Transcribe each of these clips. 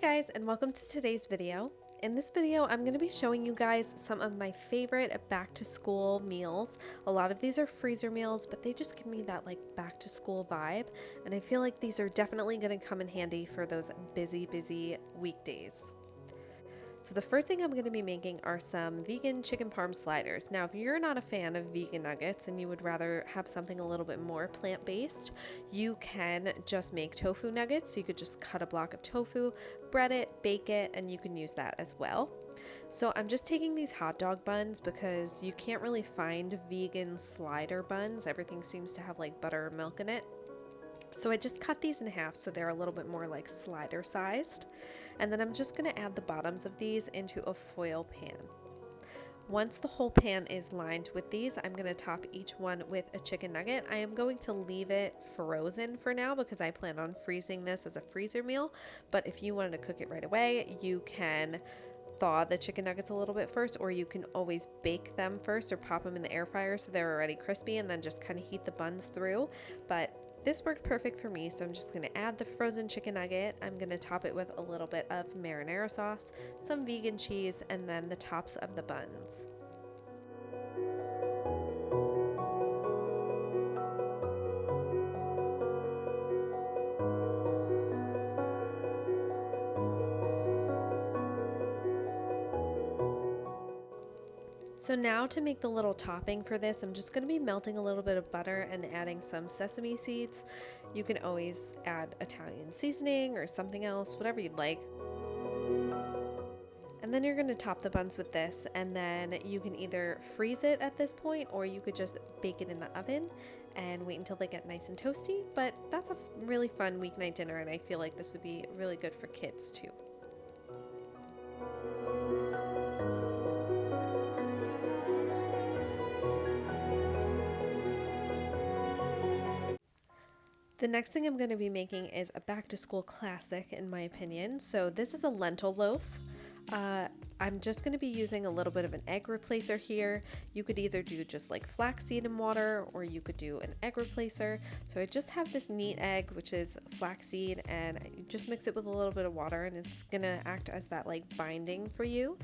guys, and welcome to today's video. In this video, I'm going to be showing you guys some of my favorite back to school meals. A lot of these are freezer meals, but they just give me that like back to school vibe. And I feel like these are definitely going to come in handy for those busy weekdays. So the first thing I'm going to be making are some vegan chicken parm sliders. Now, if you're not a fan of vegan nuggets and you would rather have something a little bit more plant-based, you can just make tofu nuggets. So you could just cut a block of tofu, bread it, bake it, and you can use that as well. So I'm just taking these hot dog buns because you can't really find vegan slider buns. Everything seems to have like butter or milk in it. So I just cut these in half so they're a little bit more like slider sized. And then I'm just going to add the bottoms of these into a foil pan. Once the whole pan is lined with these, I'm going to top each one with a chicken nugget. I am going to leave it frozen for now because I plan on freezing this as a freezer meal. But if you wanted to cook it right away, you can thaw the chicken nuggets a little bit first, or you can always bake them first or pop them in the air fryer so they're already crispy and then just kind of heat the buns through. But this worked perfect for me, so I'm just going to add the frozen chicken nugget. I'm going to top it with a little bit of marinara sauce, some vegan cheese, and then the tops of the buns. So now to make the little topping for this, I'm just going to be melting a little bit of butter and adding some sesame seeds. You can always add Italian seasoning or something else, whatever you'd like. And then you're going to top the buns with this, and then you can either freeze it at this point or you could just bake it in the oven and wait until they get nice and toasty. But that's a really fun weeknight dinner, and I feel like this would be really good for kids too. The next thing I'm going to be making is a back to school classic in my opinion. So this is a lentil loaf. I'm just going to be using a little bit of an egg replacer here. You could either do just like flaxseed and water, or you could do an egg replacer. So I just have this neat egg, which is flaxseed, and you just mix it with a little bit of water, and it's going to act as that like binding for you.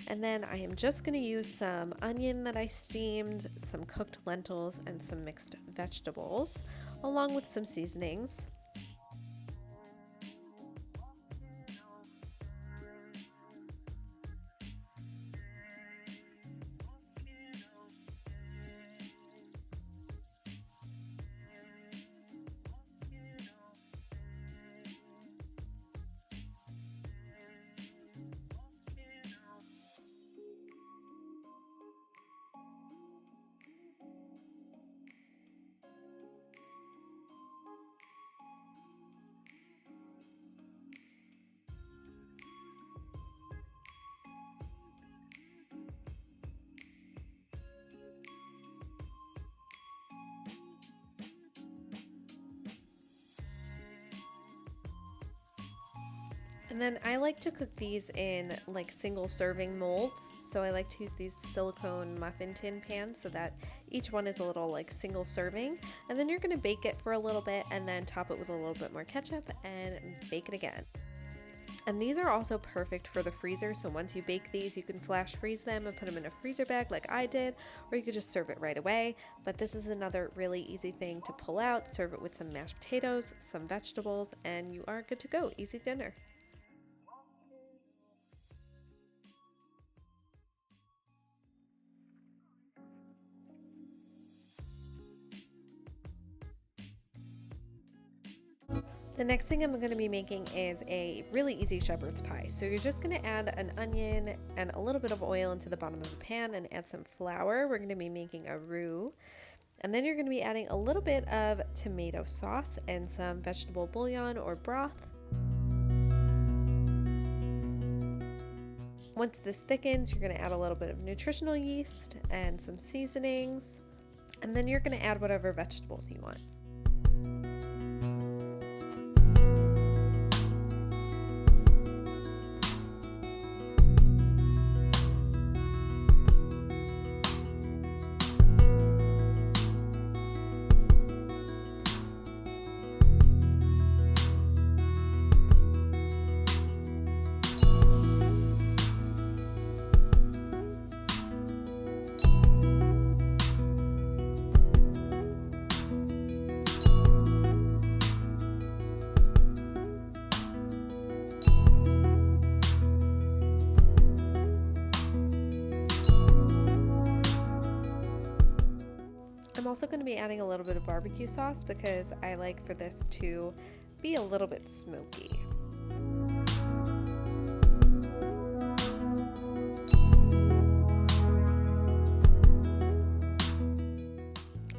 And then I am just going to use some onion that I steamed, some cooked lentils, and some mixed vegetables, along with some seasonings. And then I like to cook these in like single serving molds. So I like to use these silicone muffin tin pans so that each one is a little like single serving. And then you're going to bake it for a little bit and then top it with a little bit more ketchup and bake it again. And these are also perfect for the freezer. So once you bake these, you can flash freeze them and put them in a freezer bag like I did, or you could just serve it right away. But this is another really easy thing to pull out, serve it with some mashed potatoes, some vegetables, and you are good to go. Easy dinner. The next thing I'm going to be making is a really easy shepherd's pie. So you're just going to add an onion and a little bit of oil into the bottom of the pan and add some flour. We're going to be making a roux. And then you're going to be adding a little bit of tomato sauce and some vegetable bouillon or broth. Once this thickens, you're going to add a little bit of nutritional yeast and some seasonings. And then you're going to add whatever vegetables you want. also going to be adding a little bit of barbecue sauce because I like for this to be a little bit smoky.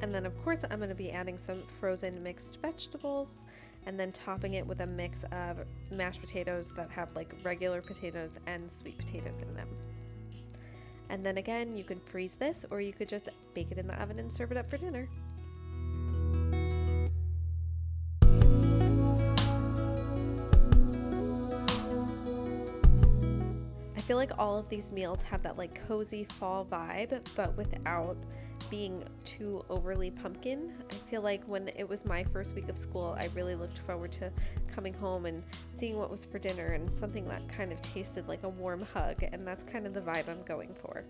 And then of course I'm going to be adding some frozen mixed vegetables and then topping it with a mix of mashed potatoes that have like regular potatoes and sweet potatoes in them. And then again, you can freeze this or you could just bake it in the oven and serve it up for dinner. I feel like all of these meals have that like cozy fall vibe, but without being too overly pumpkin. I feel like when it was my first week of school, I really looked forward to coming home and seeing what was for dinner and something that kind of tasted like a warm hug, and that's kind of the vibe I'm going for.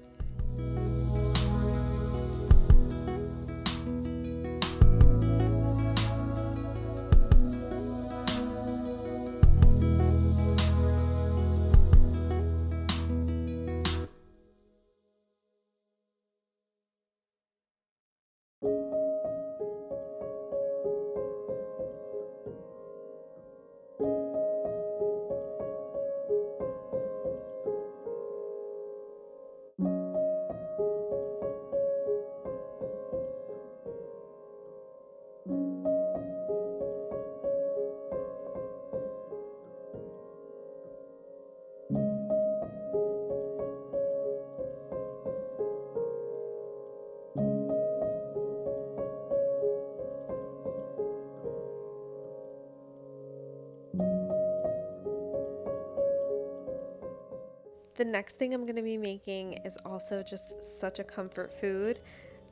The next thing I'm going to be making is also just such a comfort food.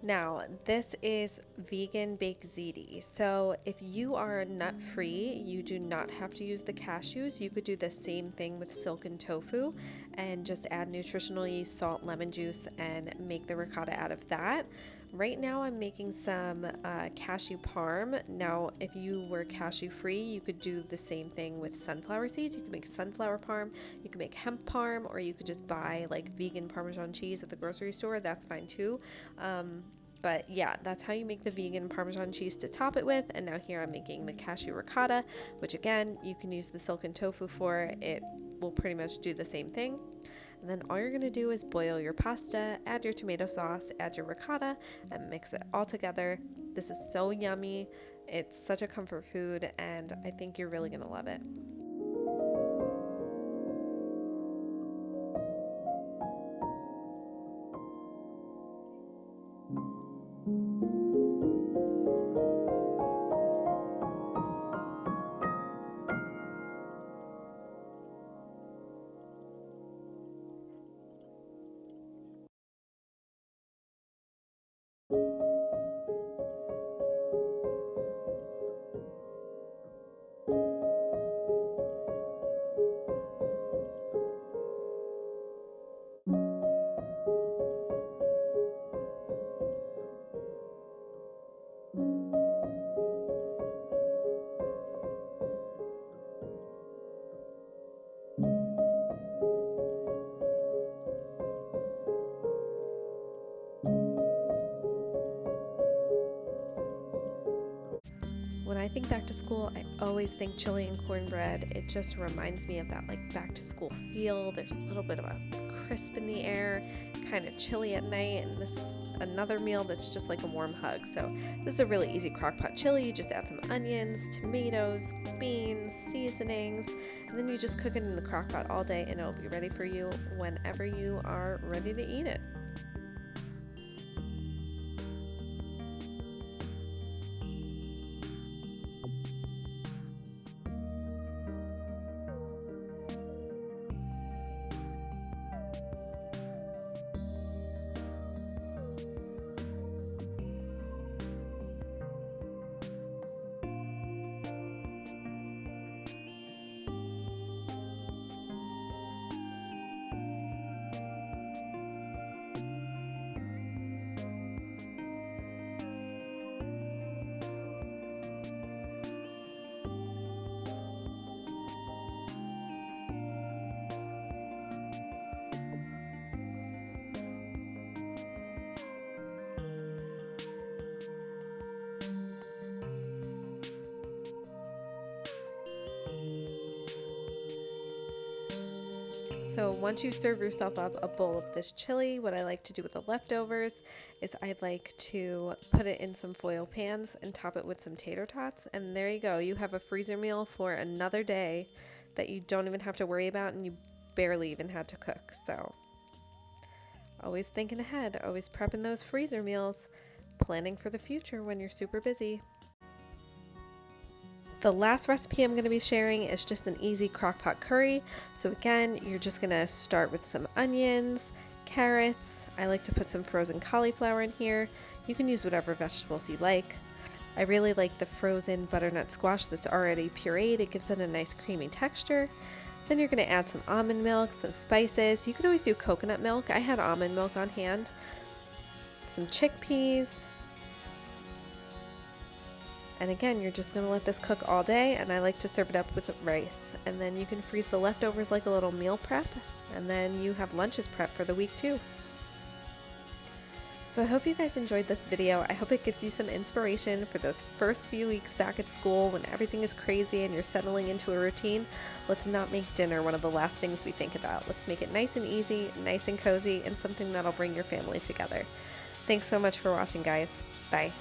Now, this is vegan baked ziti. So if you are nut free, you do not have to use the cashews. You could do the same thing with silken tofu and just add nutritional yeast, salt, lemon juice, and make the ricotta out of that. Right now I'm making some cashew parm. Now, if you were cashew free, you could do the same thing with sunflower seeds. You could make sunflower parm, you could make hemp parm, or you could just buy like vegan Parmesan cheese at the grocery store. That's fine too. But yeah, that's how you make the vegan Parmesan cheese to top it with. And now here I'm making the cashew ricotta, which again, you can use the silken tofu for. It will pretty much do the same thing. And then all you're going to do is boil your pasta, add your tomato sauce, add your ricotta, and mix it all together. This is so yummy. It's such a comfort food, and I think you're really going to love it. When I think back to school, I always think chili and cornbread. It just reminds me of that like back to school feel. There's a little bit of a crisp in the air, kind of chilly at night, and this is another meal that's just like a warm hug. So this is a really easy crock pot chili. You just add some onions, tomatoes, beans, seasonings, and then you just cook it in the crock pot all day and it'll be ready for you whenever you are ready to eat it. So once you serve yourself up a bowl of this chili, what I like to do with the leftovers is I like to put it in some foil pans and top it with some tater tots. And there you go. You have a freezer meal for another day that you don't even have to worry about and you barely even had to cook. So always thinking ahead, always prepping those freezer meals, planning for the future when you're super busy. The last recipe I'm going to be sharing is just an easy crock pot curry. So again, you're just going to start with some onions, carrots. I like to put some frozen cauliflower in here. You can use whatever vegetables you like. I really like the frozen butternut squash that's already pureed. It gives it a nice creamy texture. Then you're going to add some almond milk, some spices. You could always do coconut milk. I had almond milk on hand. Some chickpeas. And again, you're just going to let this cook all day, and I like to serve it up with rice. And then you can freeze the leftovers like a little meal prep, and then you have lunches prep for the week too. So I hope you guys enjoyed this video. I hope it gives you some inspiration for those first few weeks back at school when everything is crazy and you're settling into a routine. Let's not make dinner one of the last things we think about. Let's make it nice and easy, nice and cozy, and something that'll bring your family together. Thanks so much for watching, guys. Bye.